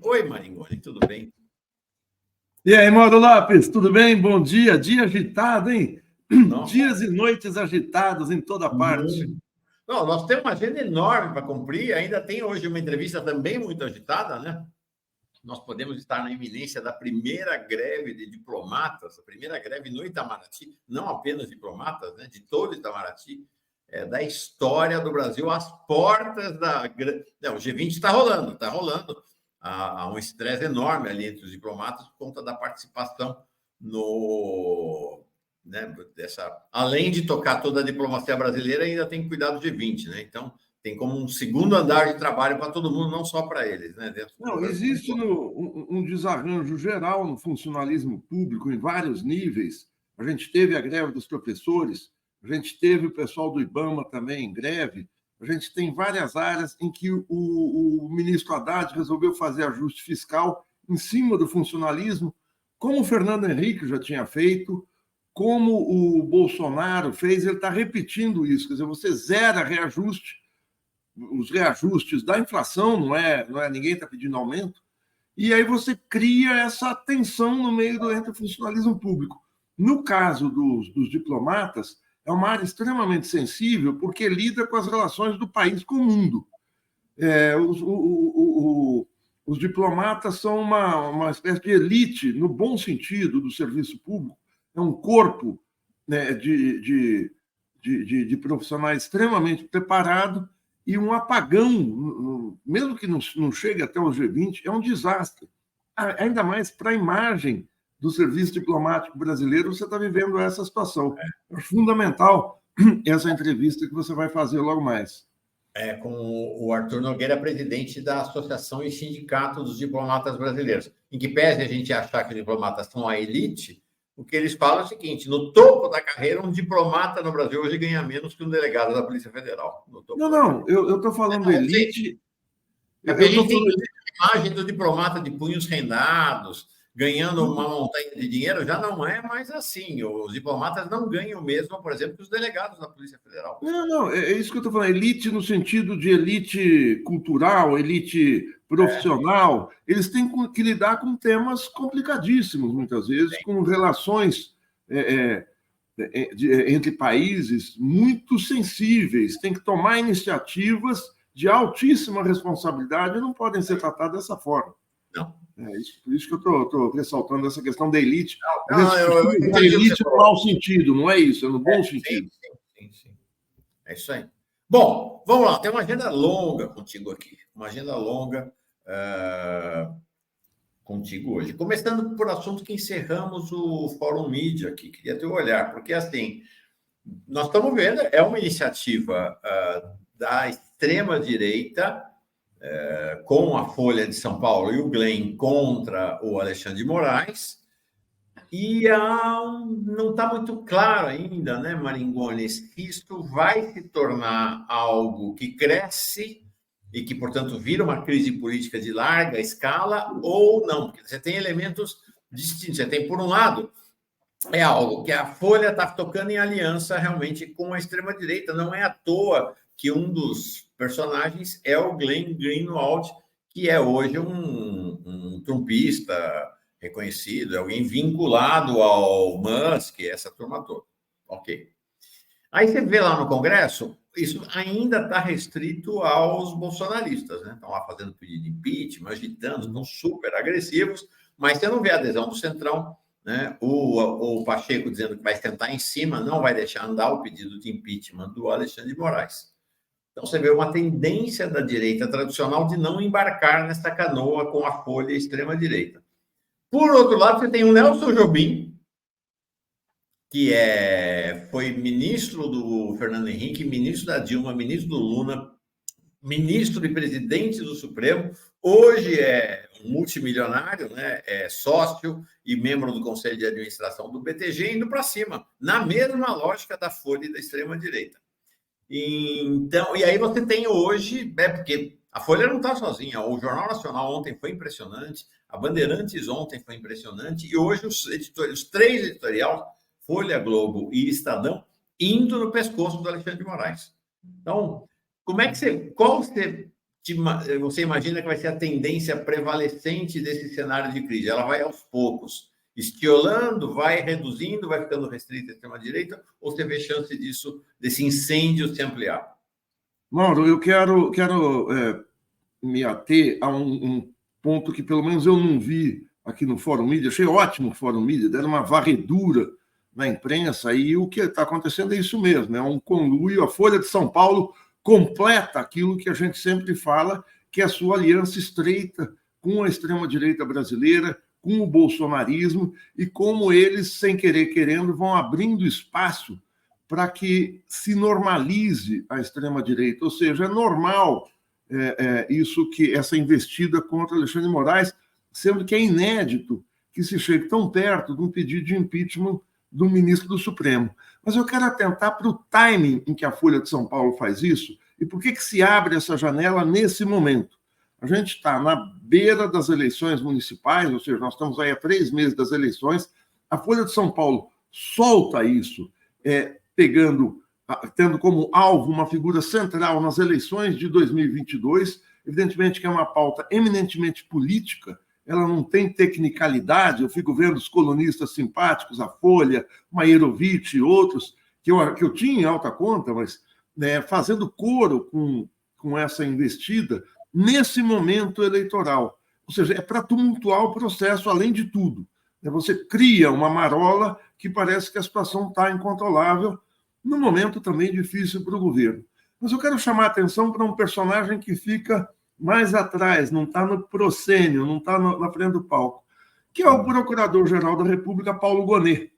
Oi, Maringoni, tudo bem? E aí, Mauro Lopes, tudo bem? Bom dia. Dia agitado, hein? Não, Dias e noites agitados em toda parte. não, nós temos uma agenda enorme para cumprir. Ainda tem hoje uma entrevista também muito agitada, né? Nós podemos estar na iminência da primeira greve de diplomatas, a primeira greve no Itamaraty, não apenas diplomatas, né? De todo o Itamaraty, da história do Brasil, às portas da... Não, o G20 está rolando, há um estresse enorme ali entre os diplomatas por conta da participação no... Né, além de tocar toda a diplomacia brasileira, ainda tem que cuidar do G20, né? Então, tem como um segundo andar de trabalho para todo mundo, não só para eles, né? Não, existe um desarranjo geral no funcionalismo público em vários níveis. A gente teve a greve dos professores, a gente teve o pessoal do IBAMA também em greve, a gente tem várias áreas em que o ministro Haddad resolveu fazer ajuste fiscal em cima do funcionalismo, como o Fernando Henrique já tinha feito, como o Bolsonaro fez, ele está repetindo isso. Quer dizer, você zera reajuste, os reajustes da inflação, não é ninguém está pedindo aumento, e aí você cria essa tensão no meio entre o funcionalismo público. No caso dos diplomatas, é uma área extremamente sensível, porque lida com as relações do país com o mundo. Os diplomatas são uma espécie de elite, no bom sentido, do serviço público. É um corpo, né, de profissionais extremamente preparado, e um apagão, mesmo que não chegue até o G20, é um desastre. Ainda mais para a imagem do serviço diplomático brasileiro, você está vivendo essa situação. É fundamental essa entrevista que você vai fazer logo mais. Com o Arthur Nogueira, presidente da Associação e Sindicato dos Diplomatas Brasileiros. Em que pese a gente achar que os diplomatas são a elite, o que eles falam é o seguinte: no topo da carreira, um diplomata no Brasil hoje ganha menos que um delegado da Polícia Federal. Não, eu estou falando elite. A gente tem a imagem do diplomata de punhos rendados, ganhando uma montanha de dinheiro, já não é mais assim. Os diplomatas não ganham o mesmo, por exemplo, que os delegados da Polícia Federal. Não, é isso que eu estou falando. Elite no sentido de elite cultural, elite profissional. Eles têm que lidar com temas complicadíssimos, muitas vezes, com relações entre países muito sensíveis. Tem que tomar iniciativas de altíssima responsabilidade e não podem ser tratadas dessa forma. Não. Por isso que eu estou ressaltando essa questão da elite. Eu elite no mau sentido, não é isso, é no bom sentido. Sim. É isso aí. Bom, vamos lá, tem uma agenda longa contigo aqui. Uma agenda longa contigo hoje. Começando por assunto que encerramos o Fórum Mídia aqui. Queria ter um olhar, porque assim, nós estamos vendo, é uma iniciativa da extrema-direita, com a Folha de São Paulo e o Glenn contra o Alexandre de Moraes, e não está muito claro ainda, né, Maringones, que isto vai se tornar algo que cresce e que, portanto, vira uma crise política de larga escala ou não, porque você tem elementos distintos. Você tem, por um lado, é algo que a Folha está tocando em aliança realmente com a extrema-direita. Não é à toa que um dos personagens é o Glenn Greenwald, que é hoje um trumpista reconhecido, é alguém vinculado ao Musk, essa turma toda. Ok. Aí você vê lá no Congresso, isso ainda está restrito aos bolsonaristas, né? Estão lá fazendo pedido de impeachment, agitando, estão super agressivos, mas você não vê a adesão do Centrão, né? O Pacheco dizendo que vai sentar em cima, não vai deixar andar o pedido de impeachment do Alexandre de Moraes. Então, você vê uma tendência da direita tradicional de não embarcar nessa canoa com a Folha extrema-direita. Por outro lado, você tem o Nelson Jobim, que foi ministro do Fernando Henrique, ministro da Dilma, ministro do Lula, ministro e presidente do Supremo, hoje é um multimilionário, né? É sócio e membro do Conselho de Administração do BTG, indo para cima, na mesma lógica da Folha e da extrema-direita. Então, e aí você tem hoje, porque a Folha não está sozinha, o Jornal Nacional ontem foi impressionante, a Bandeirantes ontem foi impressionante, e hoje os três editoriais, Folha, Globo e Estadão, indo no pescoço do Alexandre de Moraes. Então, qual você você imagina que vai ser a tendência prevalecente desse cenário de crise? Ela vai aos poucos, estiolando, vai reduzindo, vai ficando restrita à extrema-direita, ou você vê chance desse incêndio se ampliar? Mauro, eu quero me ater a um ponto que pelo menos eu não vi aqui no Fórum Mídia. Achei ótimo o Fórum Mídia, deram uma varredura na imprensa, e o que está acontecendo é isso mesmo, é um conluio. A Folha de São Paulo completa aquilo que a gente sempre fala, que é a sua aliança estreita com a extrema-direita brasileira, com o bolsonarismo, e como eles, sem querer querendo, vão abrindo espaço para que se normalize a extrema-direita. Ou seja, é normal essa investida contra Alexandre de Moraes, sendo que é inédito que se chegue tão perto de um pedido de impeachment do ministro do Supremo. Mas eu quero atentar para o timing em que a Folha de São Paulo faz isso e por que se abre essa janela nesse momento. A gente está na beira das eleições municipais, ou seja, nós estamos aí há 3 meses das eleições. A Folha de São Paulo solta isso, tendo como alvo uma figura central nas eleições de 2022, evidentemente que é uma pauta eminentemente política, ela não tem tecnicalidade. Eu fico vendo os colunistas simpáticos, a Folha, Maierovitch e outros, que eu tinha em alta conta, mas fazendo coro com essa investida nesse momento eleitoral. Ou seja, é para tumultuar o processo, além de tudo. Você cria uma marola que parece que a situação está incontrolável, num momento também difícil para o governo. Mas eu quero chamar a atenção para um personagem que fica mais atrás, não está no proscênio, não está na frente do palco, que é o Procurador-Geral da República, Paulo Gonet,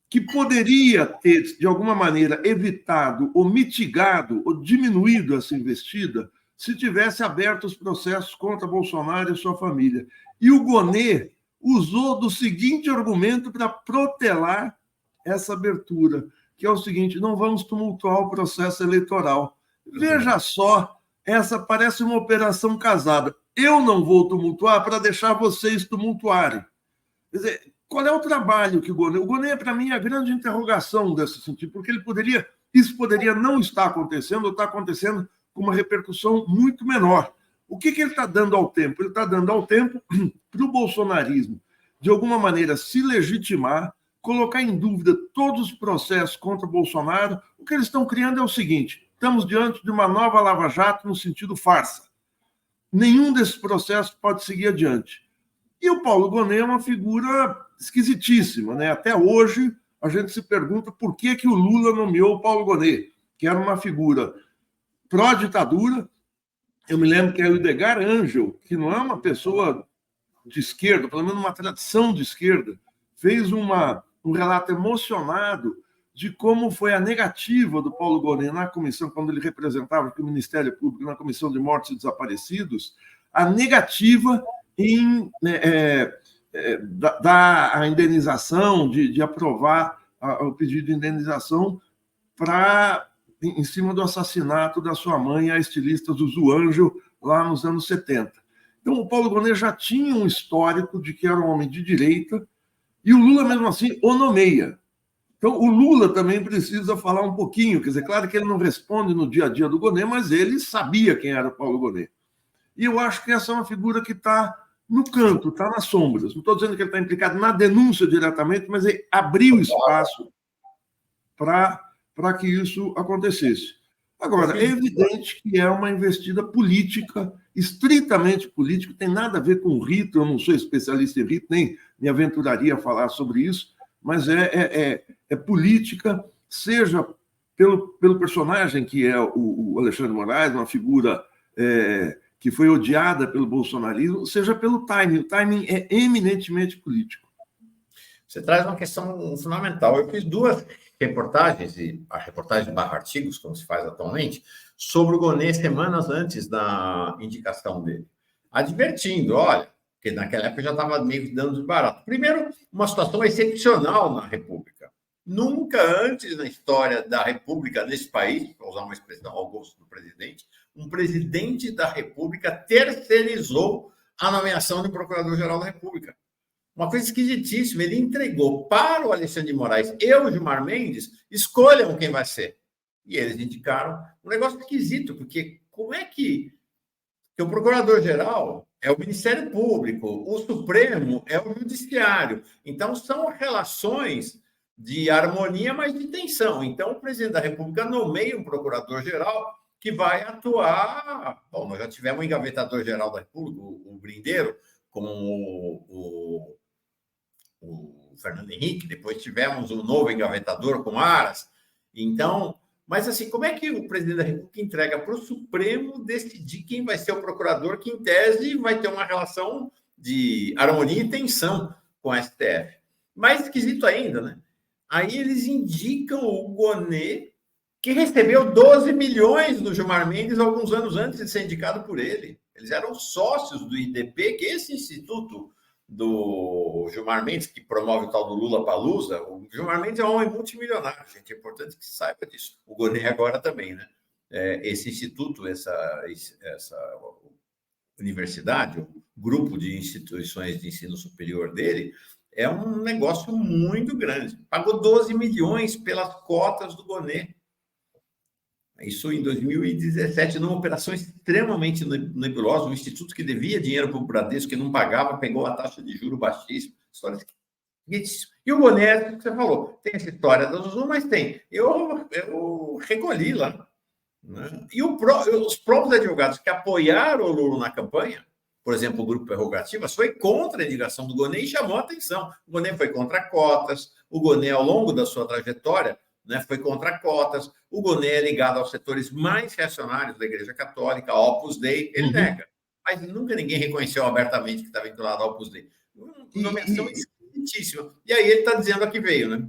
que poderia ter, de alguma maneira, evitado ou mitigado ou diminuído essa investida se tivesse aberto os processos contra Bolsonaro e sua família. E o Gonet usou do seguinte argumento para protelar essa abertura, que é o seguinte: não vamos tumultuar o processo eleitoral. Veja só, essa parece uma operação casada. Eu não vou tumultuar para deixar vocês tumultuarem. Quer dizer, qual é o trabalho que o Gonet, para mim, é a grande interrogação desse sentido, porque isso poderia não estar acontecendo, ou está acontecendo com uma repercussão muito menor. O que ele está dando ao tempo? Ele está dando ao tempo para o bolsonarismo, de alguma maneira, se legitimar, colocar em dúvida todos os processos contra Bolsonaro. O que eles estão criando é o seguinte: estamos diante de uma nova Lava Jato no sentido farsa. Nenhum desses processos pode seguir adiante. E o Paulo Gonet é uma figura esquisitíssima, né? Até hoje, a gente se pergunta por que o Lula nomeou o Paulo Gonet, que era uma figura pró-ditadura. Eu me lembro que é o Edgar Angel, que não é uma pessoa de esquerda, pelo menos uma tradição de esquerda, fez um relato emocionado de como foi a negativa do Paulo Gonet na comissão, quando ele representava o Ministério Público na Comissão de Mortos e Desaparecidos, a negativa em dar a indenização, de aprovar o pedido de indenização em cima do assassinato da sua mãe, a estilista Zuzu Angel, lá nos anos 70. Então, o Paulo Gonet já tinha um histórico de que era um homem de direita, e o Lula, mesmo assim, o nomeia. Então, o Lula também precisa falar um pouquinho. Quer dizer, claro que ele não responde no dia a dia do Gonet, mas ele sabia quem era o Paulo Gonet. E eu acho que essa é uma figura que está no canto, está nas sombras. Não estou dizendo que ele está implicado na denúncia diretamente, mas ele abriu espaço para que isso acontecesse. Agora, é evidente que é uma investida política, estritamente política, tem nada a ver com rito. Eu não sou especialista em rito, nem me aventuraria a falar sobre isso, mas é política, seja pelo personagem que é o Alexandre de Moraes, uma figura que foi odiada pelo bolsonarismo, seja pelo timing. O timing é eminentemente político. Você traz uma questão fundamental. Eu fiz 2 reportagens, e a reportagem / artigos, como se faz atualmente, sobre o Gonet semanas antes da indicação dele, advertindo, olha, porque naquela época já estava meio dando desbarato. Primeiro, uma situação excepcional na República. Nunca antes na história da República desse país, para usar uma expressão ao gosto do presidente, um presidente da República terceirizou a nomeação de Procurador-Geral da República. Uma coisa esquisitíssima, ele entregou para o Alexandre de Moraes e o Gilmar Mendes, escolham quem vai ser. E eles indicaram um negócio esquisito, porque como é que que o procurador-geral é o Ministério Público, o Supremo é o Judiciário. Então, são relações de harmonia, mas de tensão. Então, o presidente da República nomeia um procurador-geral que vai atuar... Bom, nós já tivemos um engavetador-geral da República, o Grindeiro, com o Fernando Henrique, depois tivemos o novo engavetador com Aras. Então, mas assim, como é que o presidente da República entrega para o Supremo decidir quem vai ser o procurador, que em tese vai ter uma relação de harmonia e tensão com a STF? Mais esquisito ainda, né? Aí eles indicam o Gonê, que recebeu 12 milhões do Gilmar Mendes alguns anos antes de ser indicado por ele. Eles eram sócios do IDP, que é esse instituto do Gilmar Mendes, que promove o tal do Lula Palusa. O Gilmar Mendes é um homem multimilionário, gente. É importante que se saiba disso. O Gonê agora também, né? Esse instituto, essa universidade, o grupo de instituições de ensino superior dele, é um negócio muito grande. Pagou 12 milhões pelas cotas do Gonê. Isso em 2017, numa operação extremamente nebulosa, um instituto que devia dinheiro para o Bradesco, que não pagava, pegou a taxa de juros baixíssima. E o Gonê, que você falou, tem essa história da Zuzu, mas tem. Eu recolhi lá. Né? E os próprios advogados que apoiaram o Lula na campanha, por exemplo, o Grupo Prerrogativas, foi contra a indicação do Gonê e chamou a atenção. O Gonê foi contra cotas, o Gonê, ao longo da sua trajetória, né, foi contra cotas, o Gonê é ligado aos setores mais reacionários da Igreja Católica, a Opus Dei, ele nega. Mas nunca ninguém reconheceu abertamente que está vinculado ao Opus Dei. Uma nomeação esquisitíssima. E aí ele está dizendo a que veio, né?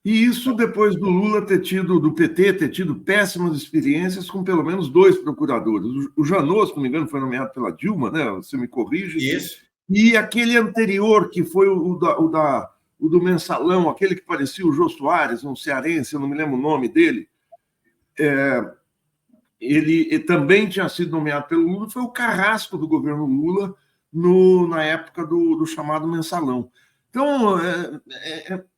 E isso depois do Lula do PT ter tido péssimas experiências com pelo menos 2 procuradores. O Janot, se não me engano, foi nomeado pela Dilma, né? Você me corrige. Isso. E aquele anterior, que foi o do Mensalão, aquele que parecia o Jô Soares, um cearense, eu não me lembro o nome dele, ele também tinha sido nomeado pelo Lula, foi o carrasco do governo Lula na época do chamado Mensalão. Então,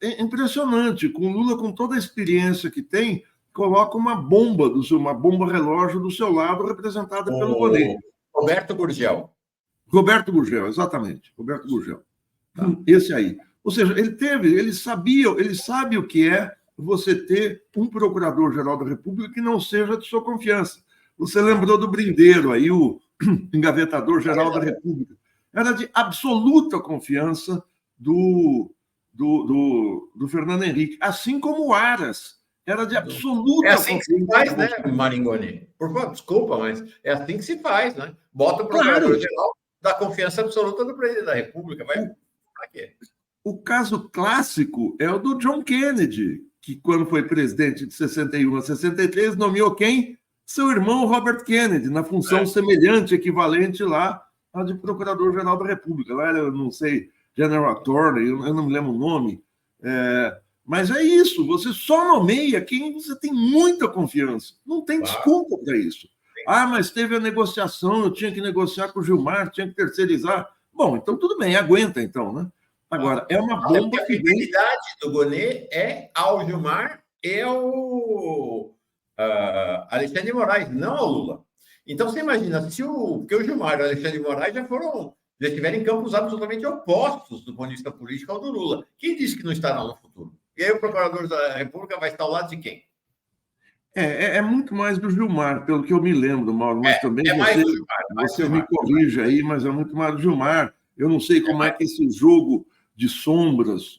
é impressionante, com o Lula, com toda a experiência que tem, coloca uma bomba relógio do seu lado, representada pelo Gonê. Roberto Gurgel. Roberto Gurgel, exatamente. Roberto Gurgel. Tá. Esse aí. Ou seja, ele sabe o que é você ter um procurador-geral da República que não seja de sua confiança. Você lembrou do Brindeiro aí, o engavetador-geral da República. Era de absoluta confiança do Fernando Henrique, assim como o Aras. Era de absoluta confiança. É assim que se faz, né, Maringoni? Por favor, desculpa, mas é assim que se faz, né? Bota o procurador-geral da confiança absoluta do presidente da República. Vai para quê? O caso clássico é o do John Kennedy, que, quando foi presidente de 61 a 63, nomeou quem? Seu irmão Robert Kennedy, na função semelhante, equivalente lá à de Procurador-Geral da República. Lá, eu não sei, General Attorney, eu não me lembro o nome. Mas é isso, você só nomeia quem você tem muita confiança. Não tem desculpa para isso. Mas teve a negociação, eu tinha que negociar com o Gilmar, tinha que terceirizar. Bom, então tudo bem, aguenta então, né? Agora, é uma bomba que... A fidelidade do Gonê é ao Gilmar e ao Alexandre de Moraes, não ao Lula. Então, você imagina, porque o Gilmar e o Alexandre de Moraes já estiveram em campos absolutamente opostos do ponto de vista político ao do Lula. Quem disse que não estará no futuro? E aí o procurador da República vai estar ao lado de quem? É muito mais do Gilmar, pelo que eu me lembro, Mauro, mas também você me corrige aí, mas é muito mais do Gilmar. Eu não sei como é que esse jogo de sombras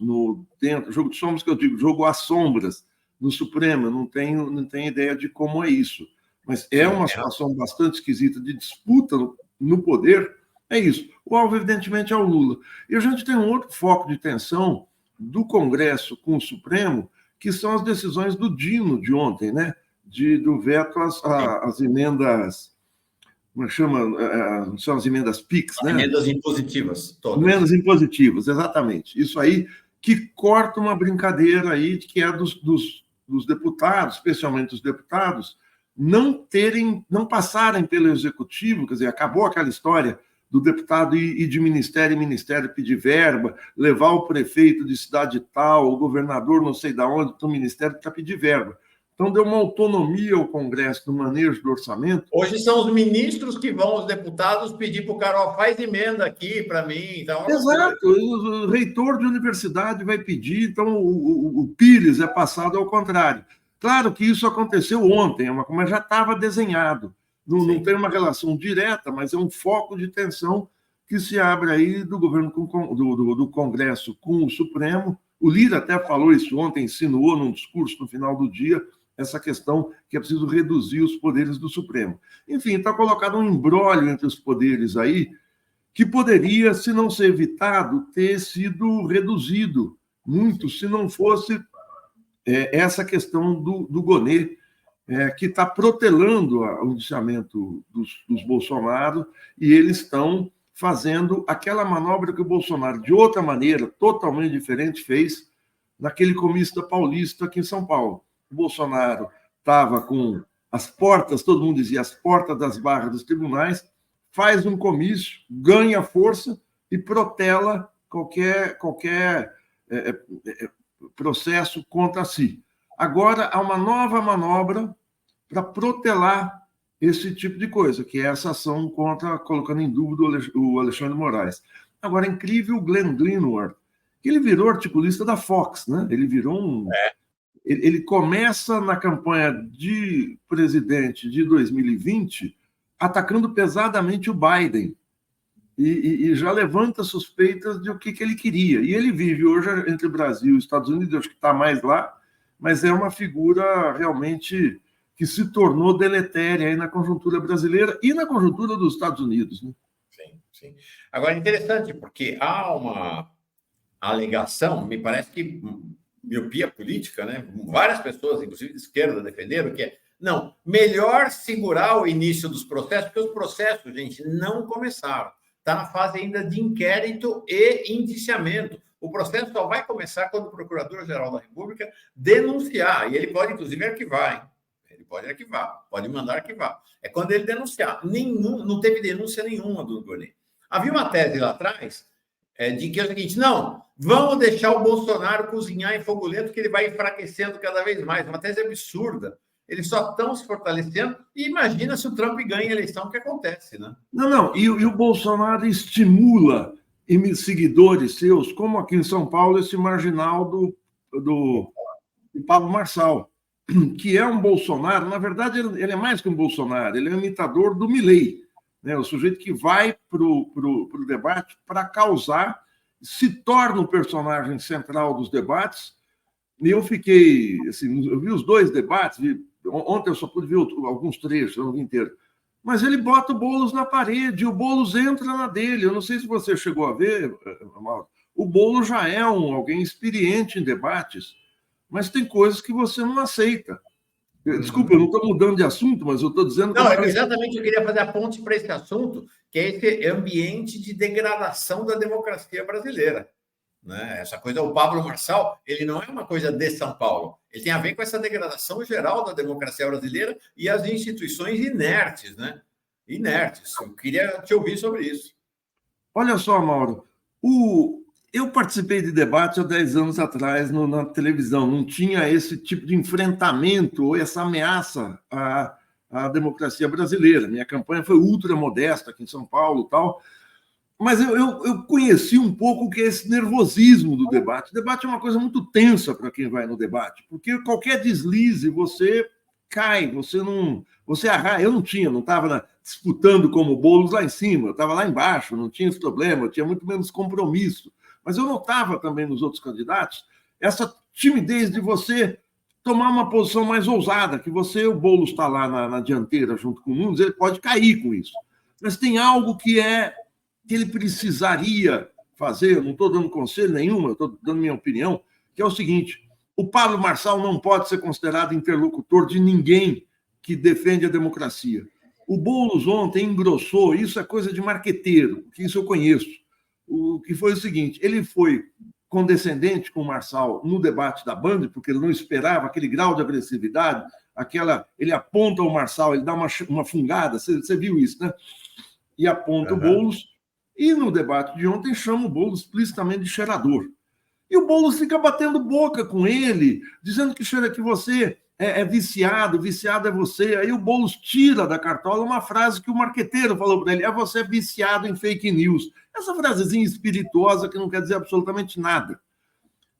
jogo de sombras que eu digo, jogo às sombras no Supremo, não tenho ideia de como é isso. Mas é uma situação bastante esquisita de disputa no poder, é isso. O alvo, evidentemente, é o Lula. E a gente tem um outro foco de tensão do Congresso com o Supremo, que são as decisões do Dino de ontem, né? Do veto às emendas... Como chama? São as emendas PIX, né? Emendas impositivas, todas. Emendas impositivas, exatamente. Isso aí que corta uma brincadeira aí que é dos deputados, especialmente os deputados, não passarem pelo executivo, quer dizer, acabou aquela história do deputado ir de ministério em ministério pedir verba, levar o prefeito de cidade tal, o governador não sei de onde, do ministério para pedir verba. Então, deu uma autonomia ao Congresso no manejo do orçamento. Hoje são os ministros que vão, os deputados, pedir para o Carol, faz emenda aqui para mim. Então, exato, o reitor de universidade vai pedir, então o Pires é passado ao contrário. Claro que isso aconteceu ontem, mas já estava desenhado. Não tem uma relação direta, mas é um foco de tensão que se abre aí do governo do Congresso com o Supremo. O Lira até falou isso ontem, insinuou num discurso no final do dia, essa questão que é preciso reduzir os poderes do Supremo. Enfim, está colocado um imbróglio entre os poderes aí, que poderia, se não ser evitado, ter sido reduzido muito, se não fosse essa questão do Gonê, que está protelando o indiciamento dos Bolsonaro, e eles estão fazendo aquela manobra que o Bolsonaro, de outra maneira, totalmente diferente, fez naquele comício da Paulista aqui em São Paulo. O Bolsonaro estava com as portas, todo mundo dizia, as portas das barras dos tribunais, faz um comício, ganha força e protela qualquer processo contra si. Agora, há uma nova manobra para protelar esse tipo de coisa, que é essa ação colocando em dúvida o Alexandre Moraes. Agora, é incrível o Glenn Greenwald, que ele virou articulista da Fox, né? Ele virou Ele começa na campanha de presidente de 2020 atacando pesadamente o Biden e já levanta suspeitas de o que ele queria. E ele vive hoje entre o Brasil e os Estados Unidos, acho que está mais lá, mas é uma figura realmente que se tornou deletéria aí na conjuntura brasileira e na conjuntura dos Estados Unidos. Né? Sim. Agora, interessante, porque há uma alegação, me parece que miopia política, né? Várias pessoas, inclusive de esquerda, defenderam que não, melhor segurar o início dos processos, porque os processos, gente, não começaram. Está na fase ainda de inquérito e indiciamento. O processo só vai começar quando o Procurador-Geral da República denunciar, e ele pode, inclusive, arquivar, hein? Ele pode arquivar, pode mandar arquivar. É quando ele denunciar. Não teve denúncia nenhuma do Gonê. Havia uma tese lá atrás de que é o seguinte, não, vamos deixar o Bolsonaro cozinhar em fogo lento que ele vai enfraquecendo cada vez mais. Uma tese absurda. Eles só estão se fortalecendo e imagina se o Trump ganha a eleição, o que acontece, né? Não. E o Bolsonaro estimula seguidores seus, como aqui em São Paulo, esse marginal do Pablo Marçal, que é um Bolsonaro, na verdade, ele é mais que um Bolsonaro, ele é um imitador do Milei, né? O sujeito que vai para o debate para causar, se torna o personagem central dos debates. E eu fiquei, assim, eu vi os dois debates, ontem eu só pude ver alguns trechos, eu não vi inteiro, mas ele bota o Boulos na parede, e o Boulos entra na dele. Eu não sei se você chegou a ver, Mauro, o Boulos já é alguém experiente em debates, mas tem coisas que você não aceita. Desculpa, eu não estou mudando de assunto, mas eu estou dizendo... Não, exatamente, eu queria fazer a ponte para esse assunto, que é esse ambiente de degradação da democracia brasileira. Né? Essa coisa, o Pablo Marçal, ele não é uma coisa de São Paulo, ele tem a ver com essa degradação geral da democracia brasileira e as instituições inertes, né? Inertes. Eu queria te ouvir sobre isso. Olha só, Mauro, eu participei de debate há 10 anos atrás na televisão, não tinha esse tipo de enfrentamento ou essa ameaça à democracia brasileira. Minha campanha foi ultra modesta aqui em São Paulo e tal, mas eu conheci um pouco o que é esse nervosismo do debate. O debate é uma coisa muito tensa para quem vai no debate, porque qualquer deslize você cai, você arrasa. Eu não estava disputando como Boulos lá em cima, eu estava lá embaixo, não tinha esse problema, eu tinha muito menos compromisso. Mas eu notava também nos outros candidatos essa timidez de você tomar uma posição mais ousada, que o Boulos está lá na dianteira junto com o Nunes, ele pode cair com isso. Mas tem algo que ele precisaria fazer, eu não estou dando conselho nenhum, eu estou dando minha opinião, que é o seguinte: o Pablo Marçal não pode ser considerado interlocutor de ninguém que defende a democracia. O Boulos ontem engrossou, isso é coisa de marqueteiro, que isso eu conheço. O que foi o seguinte: ele foi condescendente com o Marçal no debate da Band, porque ele não esperava aquele grau de agressividade, ele aponta o Marçal, ele dá uma fungada, você viu isso, né? E aponta o Boulos, e no debate de ontem chama o Boulos explicitamente de cheirador. E o Boulos fica batendo boca com ele, dizendo que você é viciado, viciado é você. Aí o Boulos tira da cartola uma frase que o marqueteiro falou para ele: você é viciado em fake news. Essa frasezinha espirituosa que não quer dizer absolutamente nada.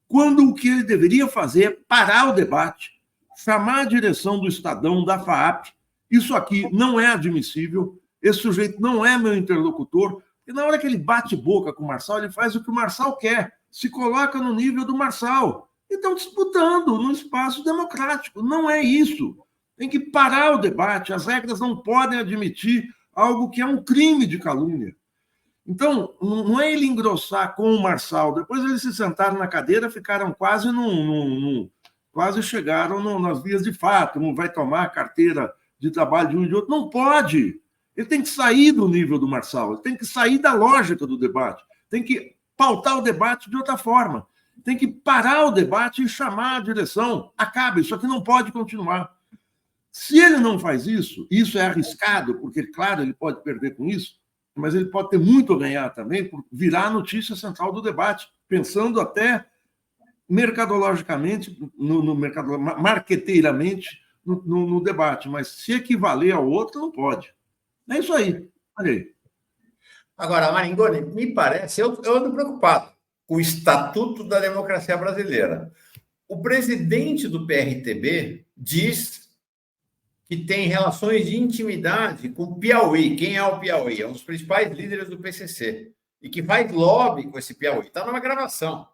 Quando o que ele deveria fazer é parar o debate, chamar a direção do Estadão, da FAAP. Isso aqui não é admissível, esse sujeito não é meu interlocutor, e na hora que ele bate boca com o Marçal, ele faz o que o Marçal quer, se coloca no nível do Marçal. E estão disputando no espaço democrático. Não é isso. Tem que parar o debate, as regras não podem admitir algo que é um crime de calúnia. Então, não é ele engrossar com o Marçal. Depois eles se sentaram na cadeira, ficaram quase quase chegaram nas vias de fato. Não vai tomar a carteira de trabalho de um e de outro. Não pode. Ele tem que sair do nível do Marçal. Ele tem que sair da lógica do debate. Tem que pautar o debate de outra forma. Tem que parar o debate e chamar a direção. Acaba, isso aqui não pode continuar. Se ele não faz isso, isso é arriscado, porque, claro, ele pode perder com isso, mas ele pode ter muito a ganhar também por virar a notícia central do debate, pensando até mercadologicamente, marqueteiramente, no debate. Mas se equivaler ao outro, não pode. É isso aí. Olha aí. Agora, Maringoni, me parece, eu ando preocupado com o Estatuto da Democracia Brasileira. O presidente do PRTB diz que tem relações de intimidade com o Piauí. Quem é o Piauí? É um dos principais líderes do PCC. E que faz lobby com esse Piauí. Está numa gravação.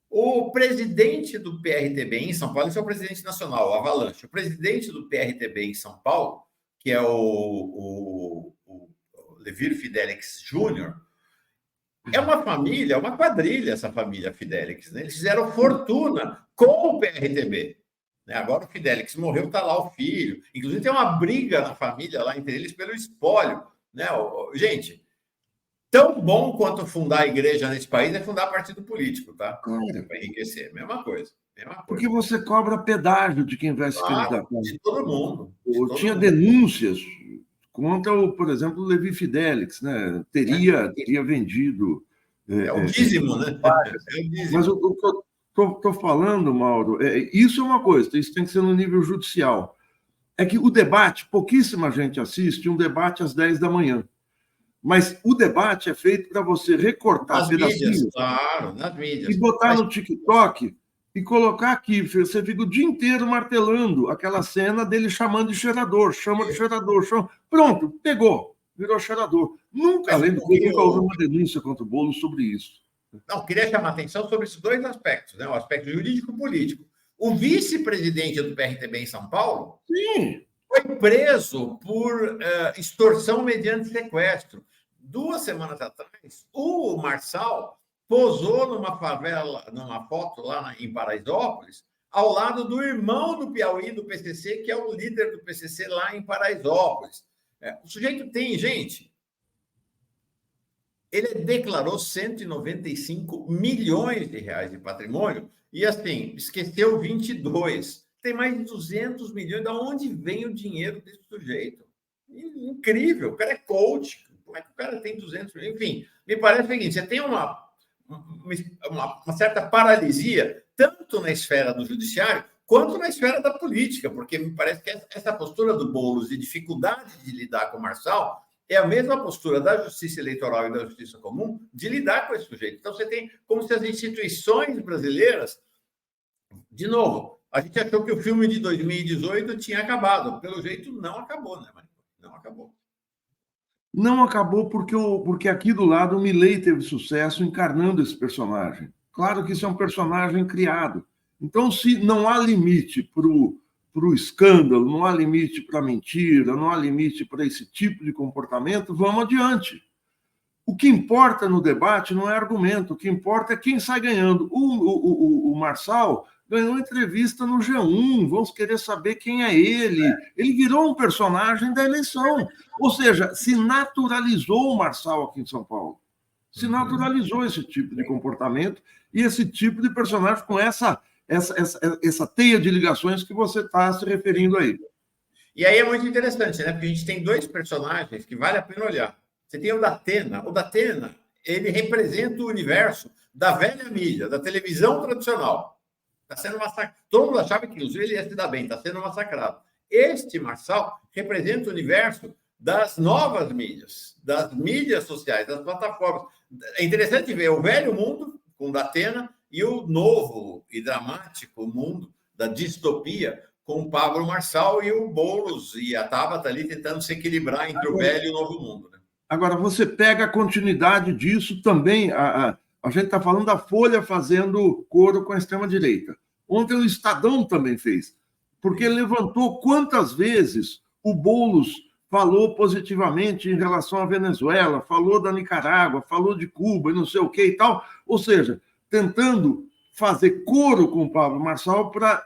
O presidente do PRTB em São Paulo, esse é o presidente nacional, o Avalanche. O presidente do PRTB em São Paulo, que é o Levir Fidelix Júnior, é uma família, uma quadrilha, essa família Fidelix. Né? Eles fizeram fortuna com o PRTB. Né? Agora o Fidelix morreu, está lá o filho. Inclusive tem uma briga na família lá entre eles pelo espólio. Né? Gente, tão bom quanto fundar a igreja nesse país é fundar partido político, tá? Claro. Para enriquecer. Mesma coisa. Porque você cobra pedágio de quem vai se candidatar. De todo mundo. Tinha denúncias contra, por exemplo, o Levi Fidelix, né? Teria vendido. É o dízimo, né? É o dízimo. Mas o que eu estou falando, Mauro, isso é uma coisa, isso tem que ser no nível judicial. É que o debate, pouquíssima gente assiste um debate às 10 da manhã. Mas o debate é feito para você recortar pedacinhos. Mídias, claro, nas mídias. E botar no TikTok e colocar aqui. Você fica o dia inteiro martelando aquela cena dele chamando de cheirador, chama de cheirador, chama. Pronto, pegou, virou cheirador. Nunca, além do que, nunca houve uma denúncia contra o Boulos sobre isso. Não, queria chamar a atenção sobre esses dois aspectos, né? O aspecto jurídico e político. O vice-presidente do PRTB em São Paulo foi preso por extorsão mediante sequestro. 2 semanas atrás, o Marçal posou numa favela, numa foto lá em Paraisópolis, ao lado do irmão do Piauí, do PCC, que é o líder do PCC lá em Paraisópolis. O sujeito tem, gente, ele declarou 195 milhões de reais de patrimônio e, assim, esqueceu 22. Tem mais de 200 milhões. De onde vem o dinheiro desse sujeito? Incrível. O cara é coach. Como é que o cara tem 200 milhões? Enfim, me parece o seguinte, você tem uma certa paralisia, tanto na esfera do judiciário, quanto na esfera da política, porque me parece que essa postura do Boulos de dificuldade de lidar com o Marçal é a mesma postura da justiça eleitoral e da justiça comum de lidar com esse sujeito. Então, você tem como se as instituições brasileiras... De novo, a gente achou que o filme de 2018 tinha acabado. Pelo jeito, não acabou, né, Maria? Não acabou. Não acabou porque aqui do lado o Milei teve sucesso encarnando esse personagem. Claro que isso é um personagem criado. Então, se não há limite para o escândalo, não há limite para a mentira, não há limite para esse tipo de comportamento, vamos adiante. O que importa no debate não é argumento, o que importa é quem sai ganhando. O Marçal ganhou entrevista no G1, vamos querer saber quem é ele. Ele virou um personagem da eleição. Ou seja, se naturalizou o Marçal aqui em São Paulo. Se naturalizou esse tipo de comportamento e esse tipo de personagem com essa teia de ligações que você está se referindo aí. E aí é muito interessante, né? Porque a gente tem 2 personagens que vale a pena olhar. Você tem o Datena. O Datena, ele representa o universo da velha mídia, da televisão tradicional. Está sendo massacrado. Todo mundo achava que, inclusive, ele ia se dar bem, está sendo massacrado. Este Marçal representa o universo das novas mídias, das mídias sociais, das plataformas. É interessante ver o velho mundo, com Datena, e o novo e dramático mundo da distopia, com o Pablo Marçal e o Boulos e a Tabata ali tentando se equilibrar entre o velho e o novo mundo. Né? Agora, você pega a continuidade disso também. A gente está falando da Folha fazendo coro com a extrema-direita. Ontem o Estadão também fez, porque levantou quantas vezes o Boulos falou positivamente em relação à Venezuela, falou da Nicarágua, falou de Cuba e não sei o que e tal. Ou seja, tentando fazer coro com o Pablo Marçal para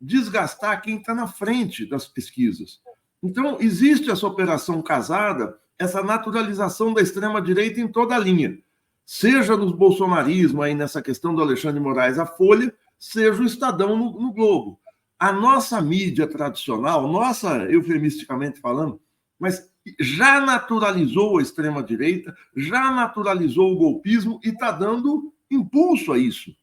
desgastar quem está na frente das pesquisas. Então, existe essa operação casada, essa naturalização da extrema-direita em toda a linha. Seja nos bolsonarismo, aí nessa questão do Alexandre de Moraes, a Folha, seja o Estadão no Globo. A nossa mídia tradicional, nossa, eufemisticamente falando, mas já naturalizou a extrema-direita, já naturalizou o golpismo e está dando impulso a isso.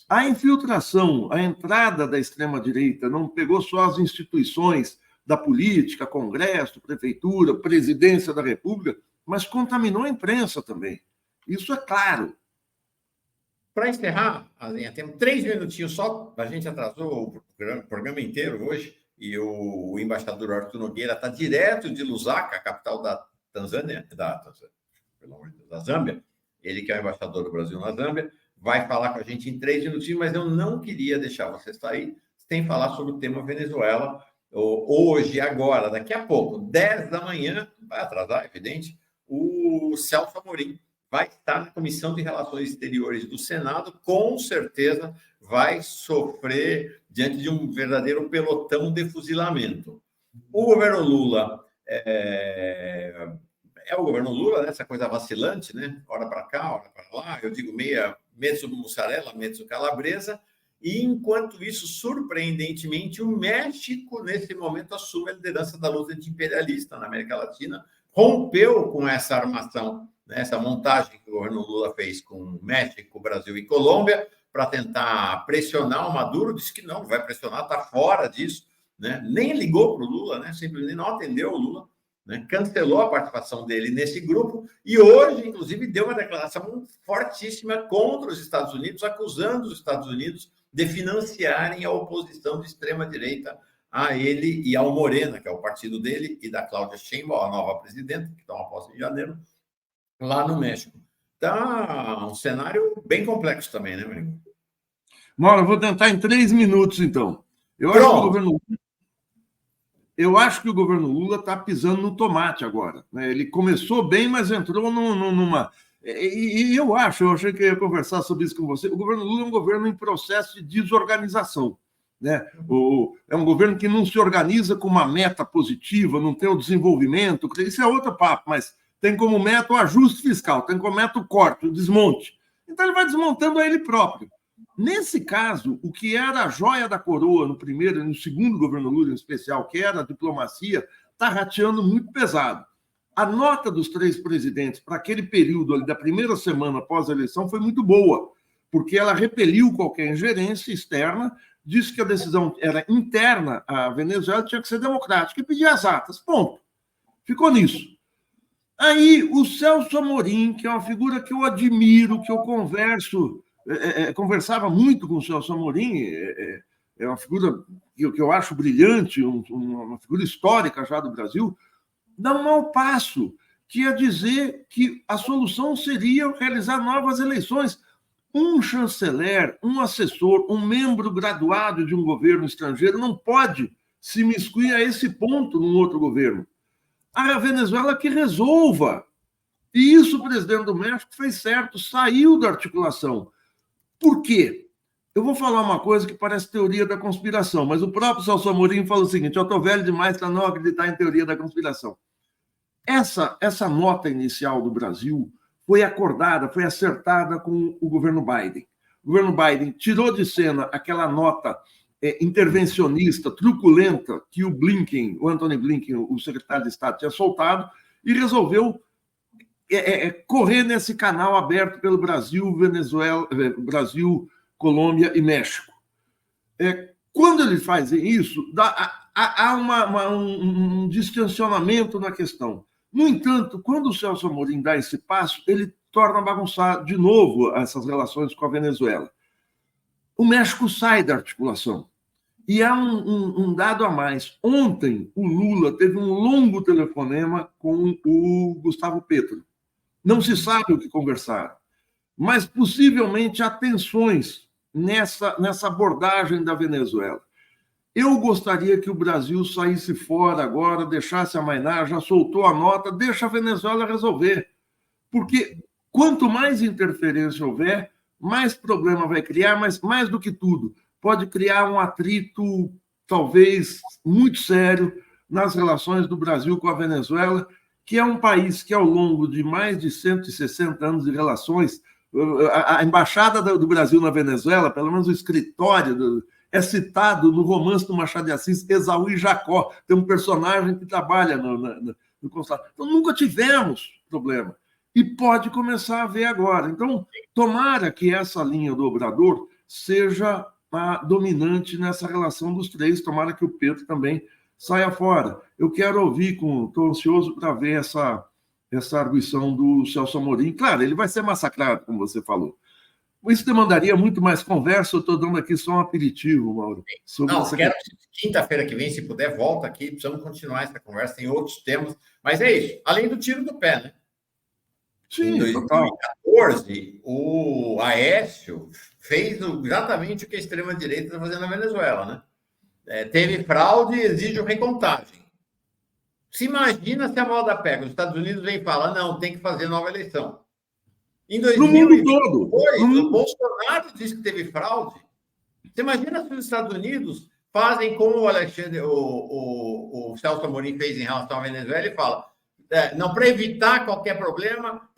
A infiltração, a entrada da extrema-direita não pegou só as instituições da política, Congresso, Prefeitura, Presidência da República, mas contaminou a imprensa também. Isso é claro. Para encerrar, Alinha, temos 3 minutinhos só. A gente atrasou o programa inteiro hoje e o embaixador Arthur Nogueira está direto de Lusaka, a capital da Tanzânia, da Zâmbia. Ele que é o embaixador do Brasil na Zâmbia, vai falar com a gente em 3 minutinhos, mas eu não queria deixar você sair sem falar sobre o tema Venezuela. Hoje, agora, daqui a pouco, 10 da manhã, vai atrasar, é evidente, o Celso Amorim vai estar na Comissão de Relações Exteriores do Senado, com certeza vai sofrer diante de um verdadeiro pelotão de fuzilamento. O governo Lula é o governo Lula, né? Essa coisa vacilante, né? Hora para cá, hora para lá, eu digo mezzo mussarela, mezzo calabresa, e enquanto isso, surpreendentemente, o México, nesse momento, assume a liderança da luta anti-imperialista na América Latina, rompeu com essa armação, né, essa montagem que o governo Lula fez com México, Brasil e Colômbia, para tentar pressionar o Maduro, disse que não vai pressionar, está fora disso, né? Nem ligou para o Lula, né? Simplesmente não atendeu o Lula, né? Cancelou a participação dele nesse grupo e hoje, inclusive, deu uma declaração fortíssima contra os Estados Unidos, acusando os Estados Unidos de financiarem a oposição de extrema-direita a ele e ao Morena, que é o partido dele, e da Cláudia Sheinbaum, a nova presidenta, que toma posse em janeiro, lá no México. Tá um cenário bem complexo também, né, Marico? Mauro, eu vou tentar em 3 minutos, então. Eu acho que o governo Lula está pisando no tomate agora. Né? Ele começou bem, mas entrou numa... E eu achei que eu ia conversar sobre isso com você. O governo Lula é um governo em processo de desorganização. Né? É um governo que não se organiza com uma meta positiva, não tem o desenvolvimento. Isso é outro papo, mas tem como meta o ajuste fiscal, tem como meta o corte, o desmonte. Então ele vai desmontando a ele próprio. Nesse caso, o que era a joia da coroa no primeiro e no segundo governo Lula, em especial, que era a diplomacia, está rateando muito pesado. A nota dos 3 presidentes para aquele período ali da primeira semana após a eleição foi muito boa, porque ela repeliu qualquer ingerência externa, disse que a decisão era interna à Venezuela, tinha que ser democrática, e pedia as atas. Ponto. Ficou nisso. Aí, o Celso Amorim, que é uma figura que eu admiro, que eu conversava muito com o Celso Amorim, é uma figura que eu acho brilhante, uma figura histórica já do Brasil, dá um mau passo, que é dizer que a solução seria realizar novas eleições. Um chanceler, um assessor, um membro graduado de um governo estrangeiro não pode se miscuir a esse ponto num outro governo. A Venezuela que resolva. E isso o presidente do México fez certo, saiu da articulação. Por quê? Eu vou falar uma coisa que parece teoria da conspiração, mas o próprio Celso Amorim fala o seguinte: eu estou velho demais para não acreditar em teoria da conspiração. Essa nota inicial do Brasil foi acordada, foi acertada com o governo Biden. O governo Biden tirou de cena aquela nota intervencionista, truculenta, que o Antony Blinken, o secretário de Estado, tinha soltado, e resolveu correr nesse canal aberto pelo Brasil, Venezuela, Brasil, Colômbia e México. Quando ele faz isso, há um distensionamento na questão. No entanto, quando o Celso Amorim dá esse passo, ele torna a bagunçar de novo essas relações com a Venezuela. O México sai da articulação. E há um dado a mais. Ontem, o Lula teve um longo telefonema com o Gustavo Petro. Não se sabe o que conversaram, mas possivelmente há tensões nessa abordagem da Venezuela. Eu gostaria que o Brasil saísse fora agora, deixasse amainar, já soltou a nota, deixa a Venezuela resolver. Porque quanto mais interferência houver, mais problema vai criar, mas mais do que tudo, pode criar um atrito, talvez, muito sério nas relações do Brasil com a Venezuela, que é um país que, ao longo de mais de 160 anos de relações, a embaixada do Brasil na Venezuela, pelo menos o escritório, é citado no romance do Machado de Assis, Esaú e Jacó. Tem um personagem que trabalha no consulado. Então, nunca tivemos problema. E pode começar a haver agora. Então, tomara que essa linha do Obrador seja a dominante nessa relação dos três. Tomara que o Petro também saia fora. Eu quero ouvir, estou ansioso para ver essa arguição do Celso Amorim. Claro, ele vai ser massacrado, como você falou. Isso demandaria muito mais conversa. Eu estou dando aqui só um aperitivo, Mauro. Quero quinta-feira que vem, se puder, volta aqui. Precisamos continuar essa conversa, tem outros temas. Mas é isso, além do tiro do pé, né? Sim, em 2014, o Aécio fez exatamente o que a extrema-direita está fazendo na Venezuela, né? Teve fraude e exige recontagem. Se imagina se a moda pega. Os Estados Unidos vem e fala, não, tem que fazer nova eleição. Em 2022, o Bolsonaro disse que teve fraude. Você imagina se os Estados Unidos fazem como o Celso Amorim fez em relação à Venezuela e fala, não, para evitar qualquer problema,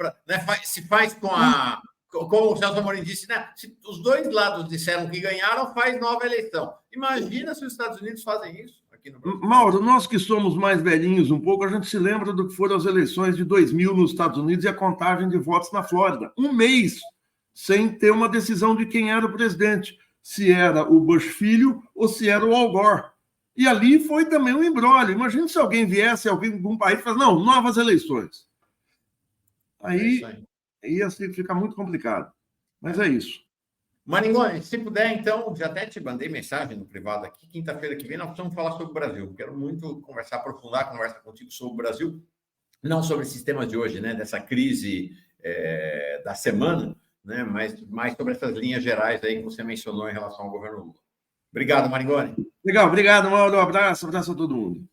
se faz como o Celso Amorim disse, né? Se os dois lados disseram que ganharam, faz nova eleição. Imagina se os Estados Unidos fazem isso aqui no Brasil. Mauro, nós que somos mais velhinhos um pouco, a gente se lembra do que foram as eleições de 2000 nos Estados Unidos e a contagem de votos na Flórida. Um mês sem ter uma decisão de quem era o presidente, se era o Bush filho ou se era o Al Gore. E ali foi também um imbróglio. Imagina se alguém viesse, alguém de um país e falasse, não, novas eleições. Aí ia ficar muito complicado. Mas é isso. Maringoni, se puder, então, já até te mandei mensagem no privado aqui, quinta-feira que vem nós precisamos falar sobre o Brasil. Quero muito aprofundar a conversa contigo sobre o Brasil, não sobre esses temas de hoje, né, dessa crise da semana, né, mas mais sobre essas linhas gerais aí que você mencionou em relação ao governo Lula. Obrigado, Maringoni. Legal, obrigado, Mauro. Um abraço a todo mundo.